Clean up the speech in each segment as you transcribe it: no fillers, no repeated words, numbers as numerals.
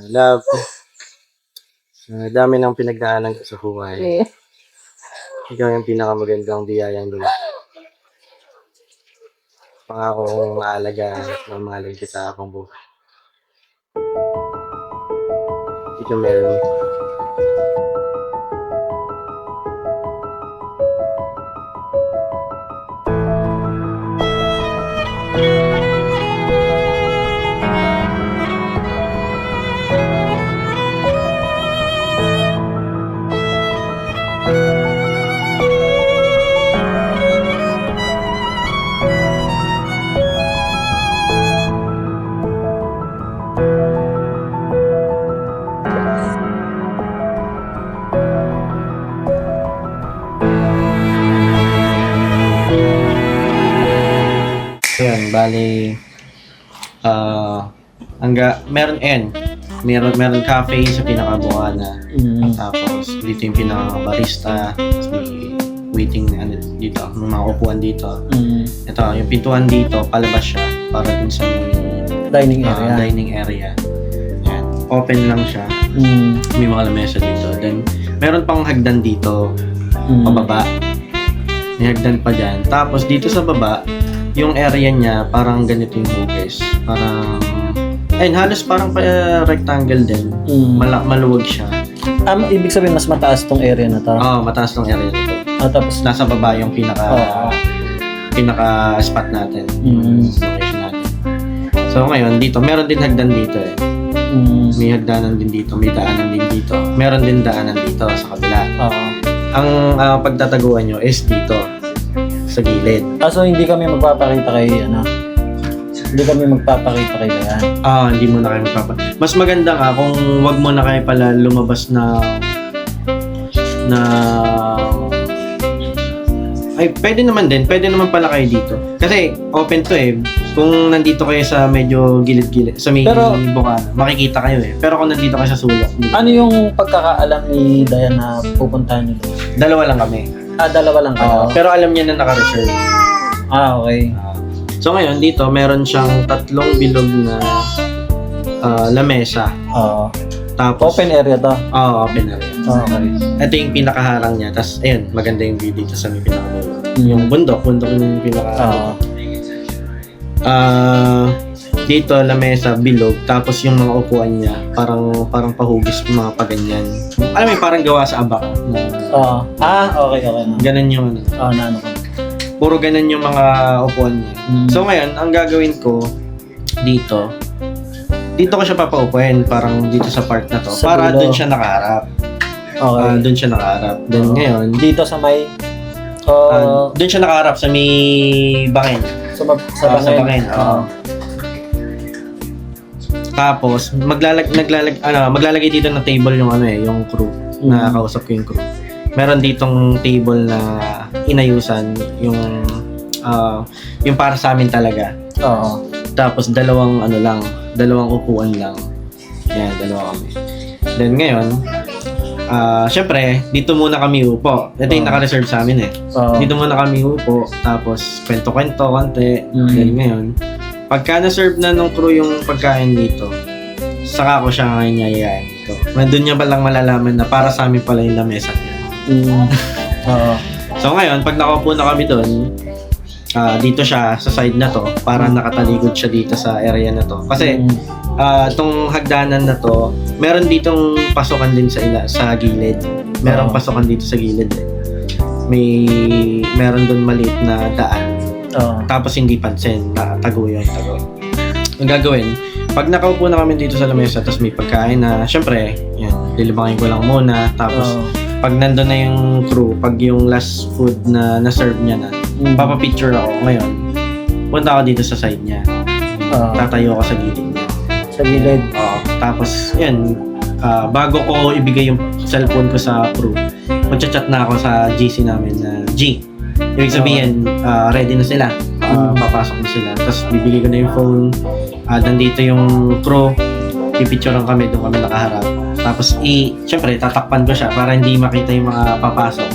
Love, dami ng pinagdaanan ko sa buhay. Eh, Ikaw yung pinakamagandang biyayang dumating. Pangako kong maalagaan, mamahalin kita habang buhay. Ikaw meron. Ayun, bali, meron meron cafe sa pinakabukana. Tapos dito yung pinaka-barista, tapos may waiting dito, may mga upuan dito. Ito, yung pintuan dito, palabas siya para dun sa dining area. dining area. Yan. Open lang siya. May mga lamesa dito. Then, meron pang hagdan dito, pababa. May hagdan pa dyan. Tapos dito sa baba, yung area niya parang ganito yung hugis. Parang, ayun, halos parang rectangle din. Maluwag siya. Ibig sabihin mas mataas tong area na to. Mataas tong area nito. Tapos Nasa baba yung pinaka spot natin. Location natin. So ngayon dito, meron din hagdan dito eh. May hagdanan din dito, may daanan din dito. Meron din daanan dito sa kabila. Ang pagtataguan nyo is dito sa gilid. So hindi kami magpapakita kay hindi kami magpapakita kay Dayan. Hindi mo na kayo mas maganda nga kung wag mo na kayo pala lumabas na ay pwede naman pala kayo dito. Kasi open to eh. Kung nandito kayo sa medyo gilid-gilid, sa may bukana, makikita kayo eh. Pero kung nandito kayo sa sulok. Ano yung pagkakaalam ni Dayan na pupuntahan niyo? Dalawa lang kami. Dalawa lang kayo? Pero alam niya na naka-reserve. Okay. So ngayon dito, meron siyang 3 bilog na lamesa. Tapos Open area to? Open area. Okay. Ito yung pinakaharang niya. Tapos ayun, maganda yung view dito sa may pinakadulo. Yung bundok yung pinaka dito lamesa, bilog, tapos yung mga upuan niya parang pahugis yung mga paganyan. Alam mo, parang gawa sa abak. Okay. Ganun yung Naano ko. puro ganun yung mga upuan niya. So ngayon, ang gagawin ko dito ko siya papaupuin, parang dito sa part na to. Sa para dulo. doon siya nakaharap. Okay. Doon siya nakaharap. Then ngayon, Dito sa may doon siya nakaharap sa may bangin. sa Sa bangin. bangin. Tapos maglalagay dito ng table yung crew. Nakakausap ko yung crew. Meron ditong table na inayusan yung para sa amin talaga. Tapos dalawang upuan lang. Yan, dalawa kami. Then ngayon, syempre, dito muna kami upo. Ito yung naka-reserve sa amin eh. Dito muna kami upo, tapos kwento-kwento, konti. Then ngayon, pagka na-serve na nung crew yung pagkain dito, saka ko siya ngayon yayain dito. Doon niya palang malalaman na para sa amin pala yung lamesa niya. So ngayon, pag nakaupo na kami doon, dito siya sa side na to, para nakataligod siya dito sa area na to. Kasi itong hagdanan na to, meron ditong pasokan din sa gilid. Meron pasokan dito sa gilid eh. Meron doon maliit na daan. Tapos hindi pansin, tago yun. Ang gagawin, pag nakaupo na kami dito sa lamesa, tapos may pagkain na, syempre, yan, lilibangin ko lang muna. Tapos pag nandun na yung crew, pag yung last food na na-serve niya na, papapicture ako ngayon. Punta ako dito sa side niya. Tatayo ako sa gilid niya. Sa gilid? Tapos, yan, bago ko ibigay yung cellphone ko sa crew, magchat-chat na ako sa GC namin na G. Ibig sabihin, ready na sila. Papasok na sila. Tapos, bibigay ko na yung phone. Nandito yung crew. Pipicturean kami, doon kami nakaharap. Tapos, syempre, tatakpan ko siya para hindi makita yung mga papasok.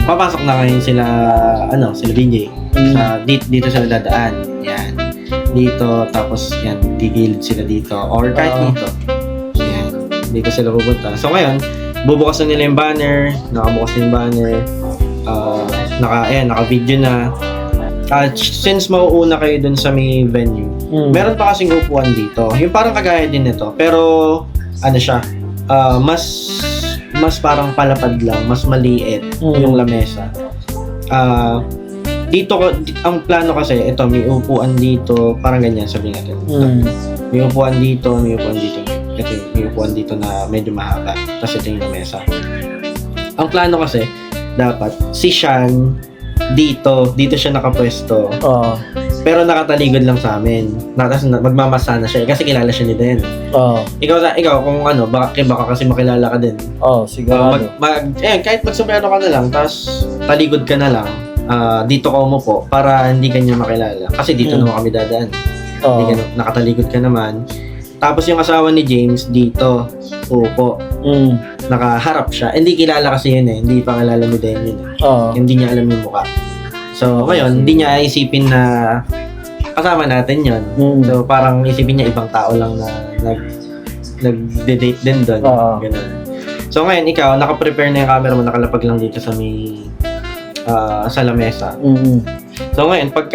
Papasok na ngayon sila BJ. Dito sila dadaan. Yan. Dito, tapos yan, gigilid sila dito. Or kahit dito. dito sila pupunta. So ngayon, bubukas na nila yung banner, nakabukas na yung banner, naka-video na. Since mauuna kayo dun sa may venue, meron pa kasing upuan dito. Yung parang kagaya din nito, pero ano siya, mas parang palapad lang, mas maliit yung lamesa. Dito, ang plano kasi, ito, may upuan dito, parang ganyan, sabihin natin. May upuan dito, may upuan dito. Ito, may upuan dito na medyo mahaba. Tapos ito yung lamesa. Ang plano kasi, dapat, si Sean, dito siya nakapwesto. Pero nakataligod lang sa amin. Tapos magmamasa na siya, kasi kilala siya ni Dan. Ikaw kung ano, baka kasi makilala ka din. Sigurado. Kahit magsumero ka na lang, tapos taligod ka na lang, dito ka umupo para hindi ka niya makilala. Kasi dito naman kami dadaan. Nakataligod ka naman. Tapos yung asawa ni James dito, upo. Nakaharap siya. Hindi kilala kasi yun eh. Hindi pa kilala ni Dan yun eh. Hindi niya alam yung mukha. So, ngayon, hindi niya isipin na kasama natin yun. So, parang isipin niya ibang tao lang na nag-date din doon. Ganun. So, ngayon, ikaw, naka-prepare na yung camera mo, nakalapag lang dito sa may sa lamesa. So, ngayon, pag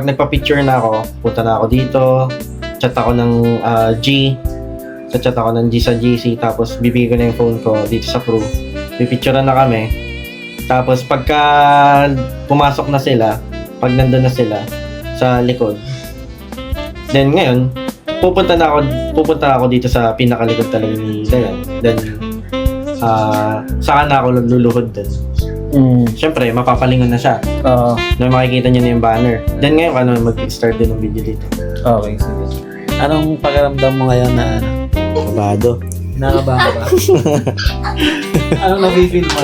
nagpa-picture na ako, punta na ako dito, chat ako ng G, chat ako ng G sa GC, tapos bibigay ko na yung phone ko dito sa crew. Pipicturean na kami. Tapos pagka pumasok na sila, pag nandun na sila sa likod, then ngayon, pupunta ako dito sa pinakalikod talaga ni Dayan. Then, saka na ako luluhod dun. Siyempre, mapapalingon na siya. Na makikita niya na yung banner. Then ngayon, mag-start din ng video dito. Okay, sige. Anong pakiramdam mo ngayon na Kabado. Nakakabahan ka? Anong nafe-feel mo?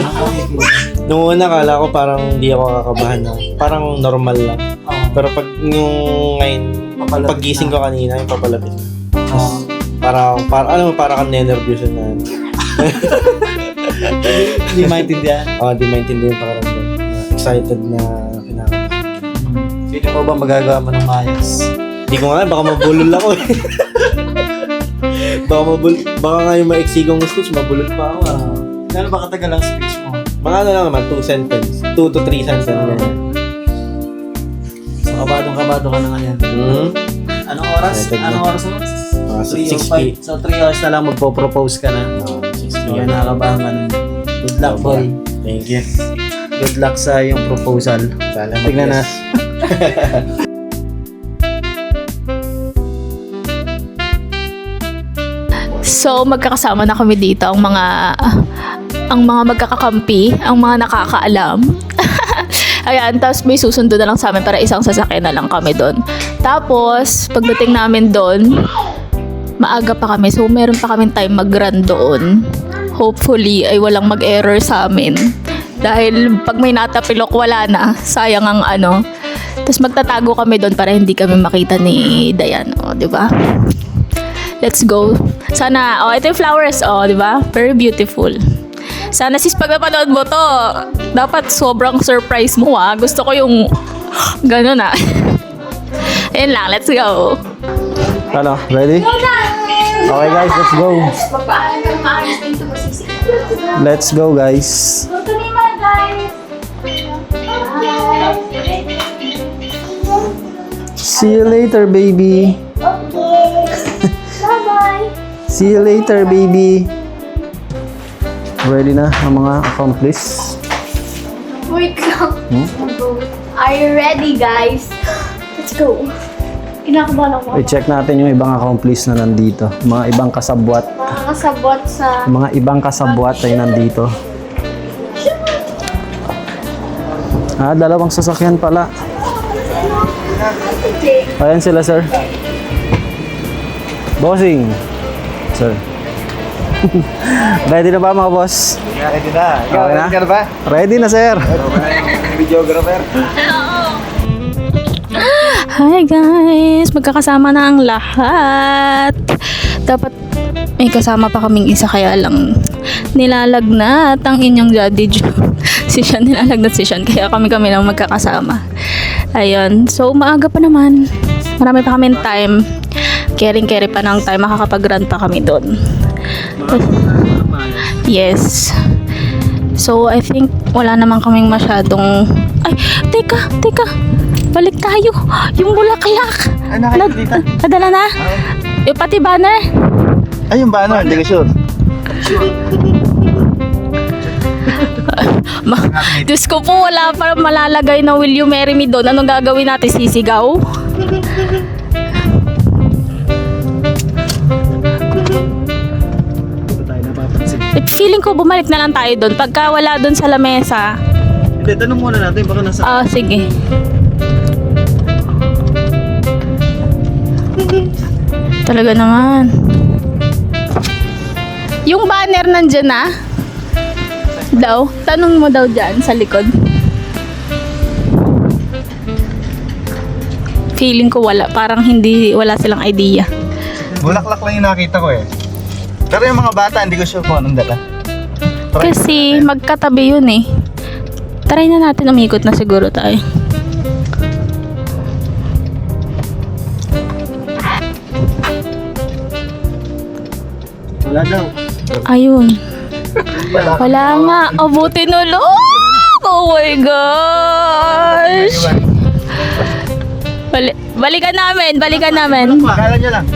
Nung una, kala ko parang hindi ako kakabahan na. Parang normal lang. Pero pag yung ngayon, paggising ko kanina, yung papalapit. Parang kang nenervyos na. Hindi maintindihan? Di maintindihan yung pakiramdam. Excited na kinakabahan. Feeling mo ba magagawa mo ng maayos? Hindi ko nga, baka mabulol ako eh. Baka nga yung maiksi kong speech, mabulol pa ako. Gano'n ba katagal ang speech mo? Mga ano lang naman, 2 to 3 sentences. So, kabado ka na ngayon. Anong oras? Anong oras mo? 6 p.m. So, 3 hours na lang magpo-propose ka na. 6 Kaya p.m. nakakabahan ka nun. Good luck, boy. Thank you. Good luck sa iyong proposal. Sana Tignan na. So, magkakasama na kami dito ang mga magkakakampi, ang mga nakakaalam. Ayan, tapos may susundo na lang sa amin para isang sasakyan na lang kami doon. Tapos, pagdating namin doon, maaga pa kami. So, meron pa kaming time mag-run doon. Hopefully, ay walang mag-error sa amin. Dahil pag may natapilok, wala na. Sayang ang ano. Tapos magtatago kami doon para hindi kami makita ni Dayan. O, di ba? Let's go. Sana, ito yung flowers, di ba? Very beautiful. Sana sis, pag napanood mo to, dapat sobrang surprise mo, Gusto ko yung gano'n, Ayun lang, let's go. Ano, ready? Okay guys, let's go. Let's go guys. See you later, baby. See you later, baby. Ready na ang mga accomplice? Wait lang. Are you ready, guys? Let's go. Kinakabahan ako. I-check natin yung ibang accomplice na nandito. Mga ibang kasabwat. Mga kasabot sa... Mga ibang kasabwat ay nandito. Dalawang sasakyan pala. Ayan sila, sir. Bossing. Sir. Ready na ba mga boss? Ready na. Ikaw, Okay na? ready ka na ba? Ready na, sir. Videographer. Hi guys! Magkakasama na ang lahat. Dapat may kasama pa kaming isa kaya lang nilalagnat ang inyong daddy si Sean, nilalagnat si Sean kaya kami lang magkakasama. Ayun. So maaga pa naman. Marami pa kaming time. Caring-carry pa ng time, makakapag-run pa kami doon. Yes. So, I think wala naman kaming masyadong... Ay, teka. Balik tayo. Yung bulaklak. Ay, nakikita dito. Nadala na? Yung pati banner. Ay, yung ba ano? Hindi ko sure. Diyos ko po, wala pa malalagay na will you marry me doon. Anong gagawin natin? Sisigaw? Feeling ko bumalik na lang tayo doon. Pagka wala doon sa lamesa. Hindi, tanong muna natin. Baka nasa... Sige. Talaga naman. Yung banner nandyan na. Daw. Tanong mo daw dyan sa likod. Feeling ko wala. Parang wala silang idea. Bulaklak lang yung nakita ko eh. Pero yung mga bata, hindi ko sure kung anong dala. Try Kasi natin. magkatabi yun eh. Try na natin, umikot na siguro tayo. Wala daw. Ayun. Wala nga. Oh, buti nulog! Oh my gosh! Balikan namin. Akala nyo lang.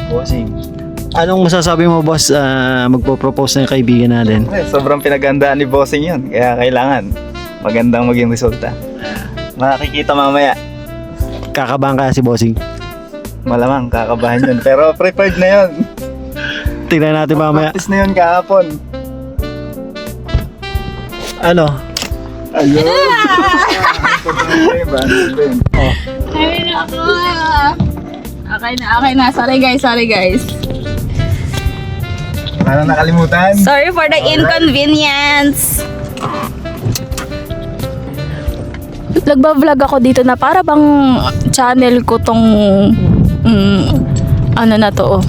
Bossing. Anong masasabi mo, boss, magpo-propose na yung kaibigan natin? Sobrang pinagandaan ni Bossing yun. Kaya kailangan magandang maging resulta. Makikita mamaya. Kakabahan kaya si bossing? Malamang kakabahan yun. Pero prepared na yun. Tingnan natin mamaya. Practice na yun kahapon. Ano? Ayun. Okay na. Sorry guys. Wala na nakalimutan. Sorry for the inconvenience. Nagba-vlog ako dito na para bang channel ko tong ano na to.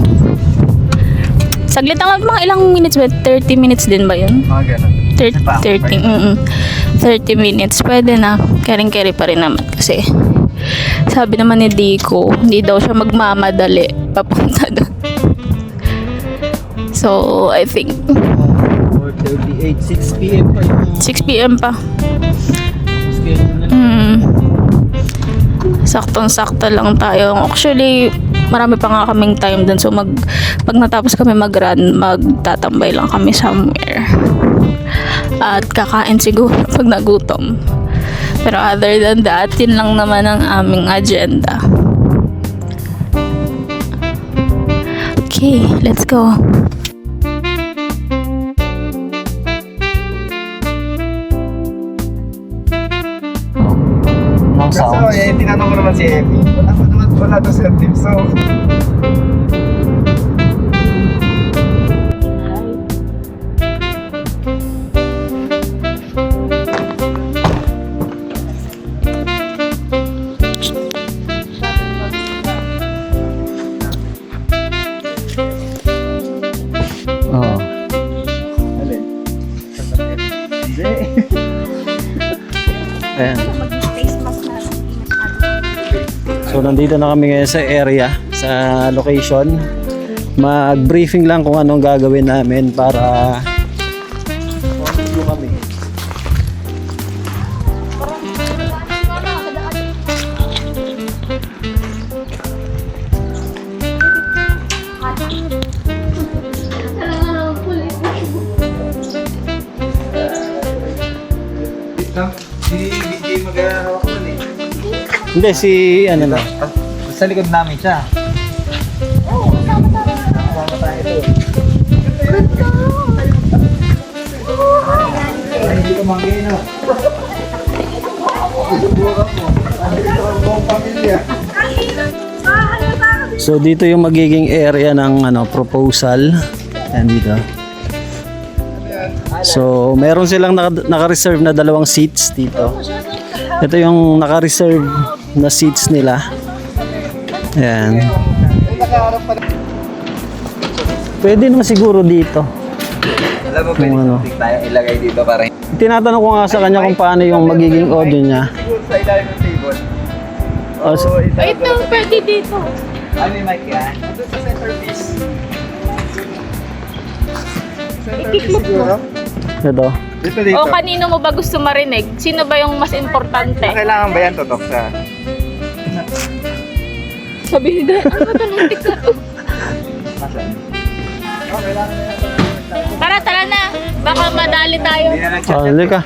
Saglit lang, mga ilang minutes ba? 30 minutes din ba yun? Mga ganun. 30 minutes. Pwede na. Caring-carry pa rin naman kasi sabi naman ni Dico, hindi daw siya magmamadali papunta doon. So, I think 4:38, 6 p.m. pa yung 6 p.m. pa. schedule niya. Saktong-sakto lang tayo. Actually, marami pa nga kaming time dun. So, pag natapos kami mag-run, magtatambay lang kami somewhere. At kakain siguro pag nagutom. Pero other than that, yun lang naman ang aming agenda. Okay, let's go. Kaso, tinanong ko naman si Emmy. Wala to sa team. So, Oo. alin? Hindi. Ayan. So nandito na kami ngayon sa area, sa location. Mag-briefing lang kung anong gagawin namin para kami. Si BJ mag-hawak ko eh. Hindi, si ano na. Sa likod namin siya. Sama tayo doon. Ay, hindi ko mangino. Subukan mo. Andito ang buong pamilya. So dito yung magiging area ng proposal. Yan dito. So meron silang naka-reserve na 2 seats dito. Ito yung naka-reserve na seats nila. Ayan. Pwede naman siguro dito. Alam mo, pwede something tayo ilagay dito para Tinatanong ko nga sa kanya kung paano yung magiging audio niya. siguro sa ilalim ng table. O Oh, Ito, pwede dito. Ano yung mic yan? Doon sa centerpiece. Centerpiece siguro. ito. Dito dito. O kanino mo ba gusto marinig? Sino ba yung mas importante? Kailangan ba yan tutok sa? Sabi ni Dad, ano ba tanuntik na to? Okay lang. Tara na. Baka madali tayo. Hindi na lang Oh, hindi ka.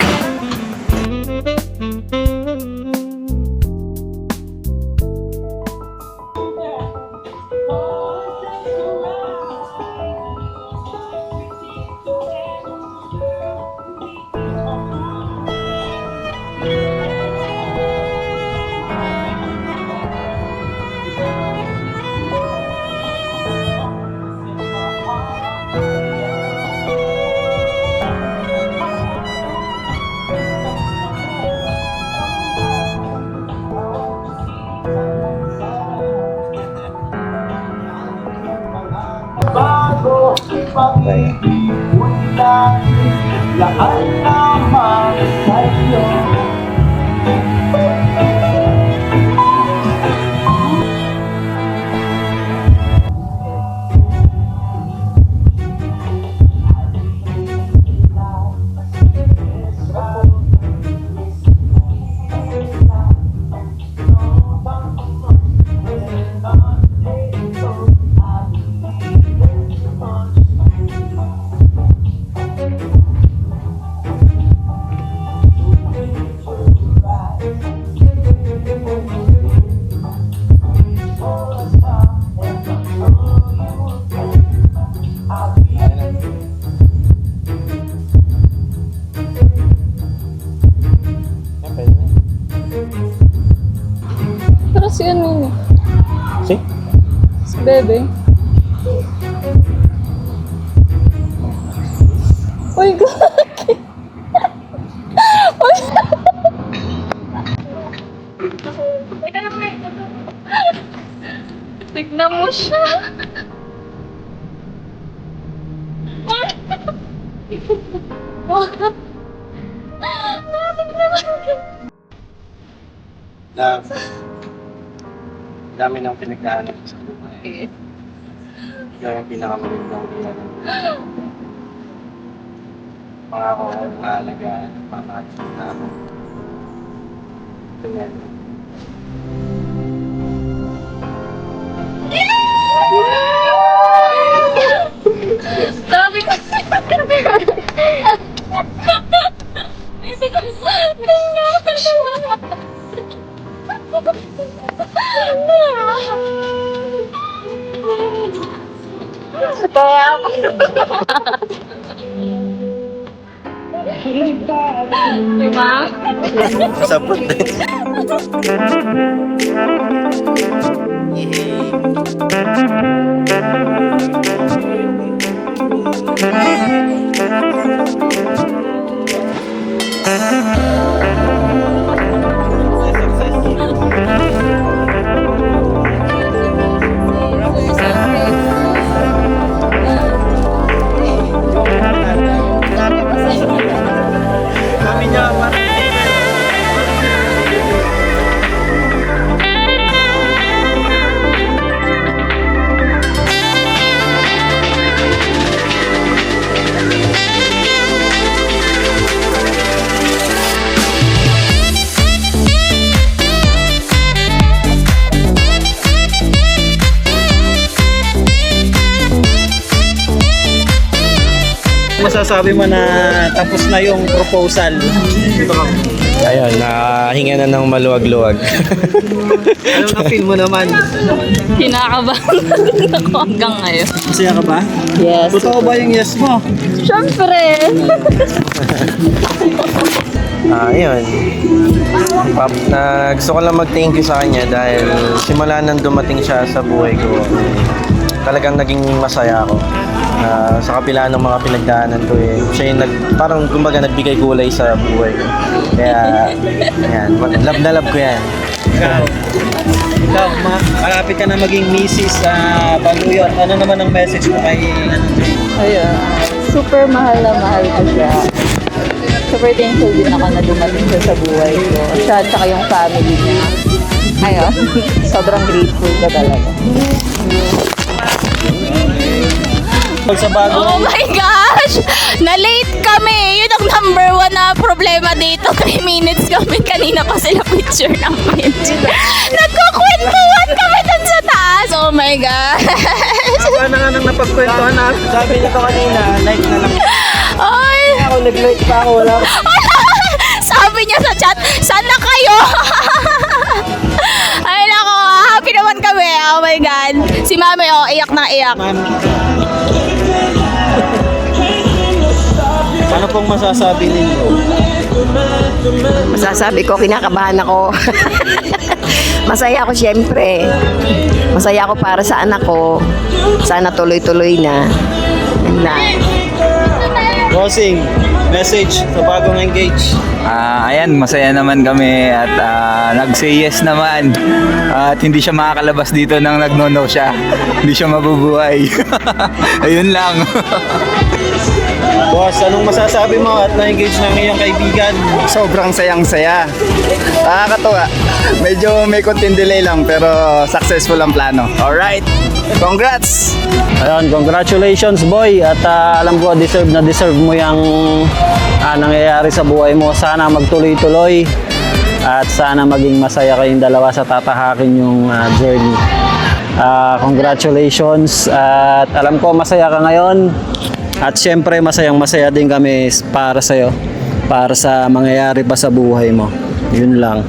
Pero si ano yun? Si? Si Bebe. Uy, gagi. Tignan mo siya. Dami ng pinagdaanan ko sa buhay. Yan ang pinakamagandang pinagdaanan. Pangako ko maalagaan at mamahalin na ako. Ganyan. Sabi ko diba? Sapot na. Masasabi mo na tapos na yung proposal. Ayun, nahinga na ng maluwag-luwag. Anong na-feel mo naman? Kinakabahan ako hanggang ngayon. Masaya ka ba? Yes. Totoo ba yung yes mo? Siyempre! Ayun. Gusto ko lang mag-thank you sa kanya dahil simula nang dumating siya sa buhay ko, talagang naging masaya ako. Sa kapila ng mga pinagdaanan ko siya yung parang kumbaga nagbigay kulay sa buhay ko. Kaya, yan, love na love ko yan. Ikaw, malapit ka na maging misis sa Baluyon. Ano naman ang message mo kay Ayun. Super mahal na mahal ko siya. Super thankful din ako na dumating siya sa buhay ko. Siya at saka yung family niya. Ayun. Sobrang grateful ko talaga. Sa bago. Oh my gosh! Na-late kami! Yun ang number 1 na problema dito. 3 minutes kami. Kanina pa sila picture namin. Nagkukwentuhan kami dun sa taas. Oh my gosh! Paano nga nang napagkwentuhan na? Sabi nito kanina, like na lang. Ay! Ako, nag-like pa ako. Wala. Sabi niya sa chat, saan na kayo? Ay nako, happy naman kami. Oh my God. Si Mami, oh, iyak na iyak. Ano pong masasabi ninyo? Masasabi ko, kinakabahan ako. Masaya ako syempre. Masaya ako para sa anak ko. Sana tuloy-tuloy na. Yun lang. Bossing, message sa bagong engage. Ayan, masaya naman kami at nag-say yes naman. At hindi siya makakalabas dito nang nag-no siya. Hindi siya mabubuhay. Ayun lang. Boss, anong masasabi mo at na-engage ng iyong kaibigan? Sobrang sayang-saya. Nakakatuwa. Medyo may konting delay lang pero successful ang plano. Alright, congrats! Ayun, congratulations boy. At alam ko, deserve na deserve mo yung nangyayari sa buhay mo. Sana magtuloy-tuloy. At sana maging masaya kayong dalawa sa tatahakin yung journey. Congratulations. At alam ko, masaya ka ngayon. At syempre, masayang-masaya din kami para sa'yo. Para sa mangyayari pa sa buhay mo. Yun lang.